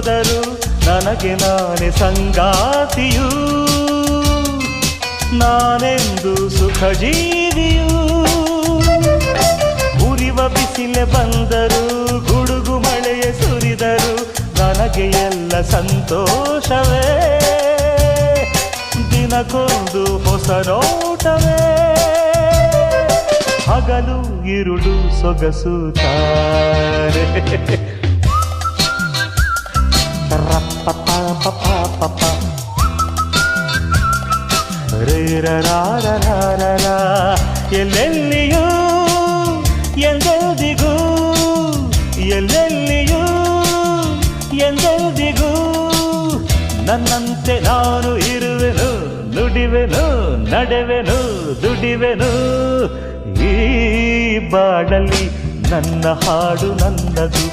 ಹೋದರು ನನಗೆ ನಾನೇ ಸಂಗಾತಿಯು ನಾನೆಂದು ಸುಖ ಜೀವಿಯು ಉರಿವ ಬಿಸಿಲೆ ಬಂದರು ಗುಡುಗು ಮಳೆಯ ಸುರಿದರು ನನಗೆ ಎಲ್ಲ ಸಂತೋಷವೇ ದಿನಕ್ಕೊಂದು ಹೊಸ ನೋಟವೇ ಹಗಲು ಇರುಳು ಸೊಗಸು ತಾರೆ ರೇರರಾರರಾರ ಎಲ್ಲೆಲ್ಲಿಯೂ ಎಂದೆಂದಿಗೂ ಎಲ್ಲೆಲ್ಲಿಯೂ ಎಂದೆಂದಿಗೂ ನನ್ನಂತೆ ನಾನು ಇರುವೆನು ನುಡಿವೆನು ನಡೆವೆನು ದುಡಿವೆನು ಈ ಬಾಡಲಿ ನನ್ನ ಹಾಡು ನನ್ನದು